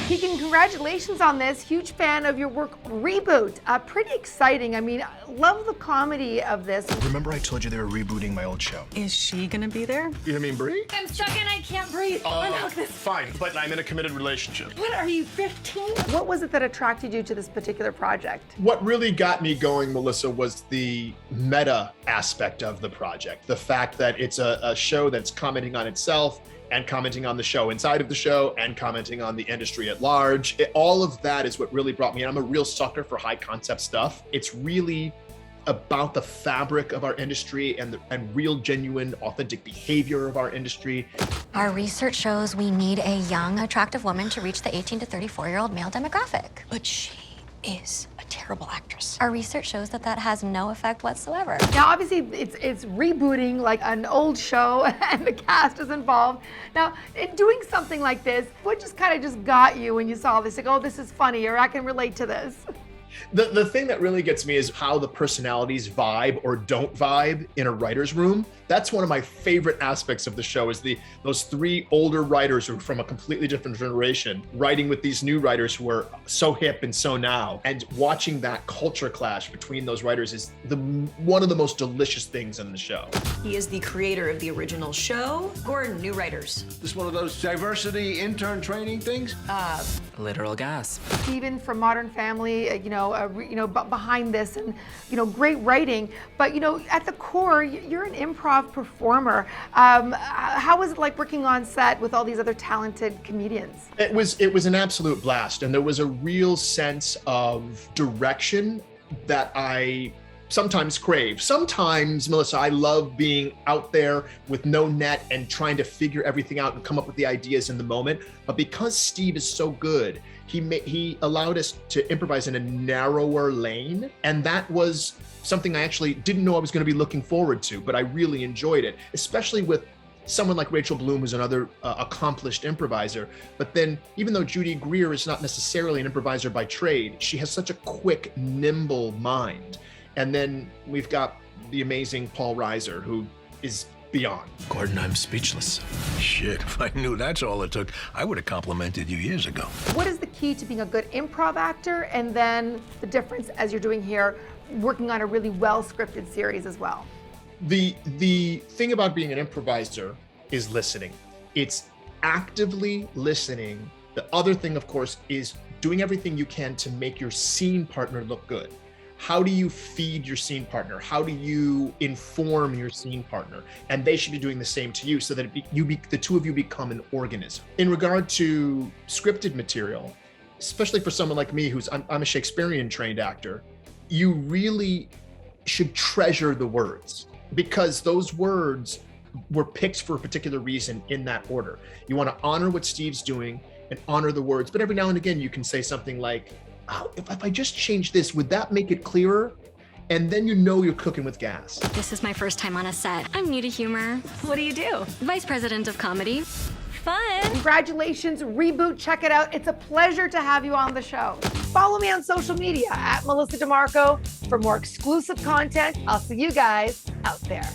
Keegan, congratulations on this. Huge fan of your work, Reboot. Pretty exciting. I mean, love the comedy of this. Remember I told you they were rebooting my old show? Is she gonna be there? You mean Brie? I'm stuck and I can't breathe. Fine, but I'm in a committed relationship. What are you, 15? What was it that attracted you to this particular project? What really got me going, Melissa, was the meta aspect of the project. The fact that it's a show that's commenting on itself and commenting on the show inside of the show and commenting on the industry at large. All of that is what really brought me in. I'm a real sucker for high concept stuff. It's really about the fabric of our industry and real, genuine, authentic behavior of our industry. Our research shows we need a young, attractive woman to reach the 18 to 34-year-old male demographic. But she is a terrible actress. Our research shows that that has no effect whatsoever. Now, obviously, it's rebooting like an old show, and the cast is involved. Now, in doing something like this, what just got you when you saw this? Like, oh, this is funny, or I can relate to this. The thing that really gets me is how the personalities vibe or don't vibe in a writer's room. That's one of my favorite aspects of the show is those three older writers who are from a completely different generation writing with these new writers who are so hip and so now. And watching that culture clash between those writers is one of the most delicious things in the show. He is the creator of the original show or new writers. This is one of those diversity intern training things? Literal gasp. Steven from Modern Family, behind this, and great writing. But at the core, you're an improv performer. How was it like working on set with all these other talented comedians? It was an absolute blast, and there was a real sense of direction that I sometimes crave. Sometimes, Melissa, I love being out there with no net and trying to figure everything out and come up with the ideas in the moment. But because Steve is so good, he allowed us to improvise in a narrower lane. And that was something I actually didn't know I was going to be looking forward to, but I really enjoyed it, especially with someone like Rachel Bloom, who's another accomplished improviser. But then even though Judy Greer is not necessarily an improviser by trade, she has such a quick, nimble mind. And then we've got the amazing Paul Reiser, who is beyond. Gordon, I'm speechless. Shit, if I knew that's all it took, I would have complimented you years ago. What is the key to being a good improv actor, and then the difference, as you're doing here, working on a really well-scripted series as well? The thing about being an improviser is listening. It's actively listening. The other thing, of course, is doing everything you can to make your scene partner look good. How do you feed your scene partner? How do you inform your scene partner? And they should be doing the same to you so that the two of you become an organism. In regard to scripted material, especially for someone like me, I'm a Shakespearean trained actor, you really should treasure the words, because those words were picked for a particular reason in that order. You want to honor what Steve's doing and honor the words, but every now and again you can say something like, oh, if I just change this, would that make it clearer? And then you're cooking with gas. This is my first time on a set. I'm new to humor. What do you do? Vice president of comedy. Fun. Congratulations, Reboot. Check it out. It's a pleasure to have you on the show. Follow me on social media at Melissa DiMarco for more exclusive content. I'll see you guys out there.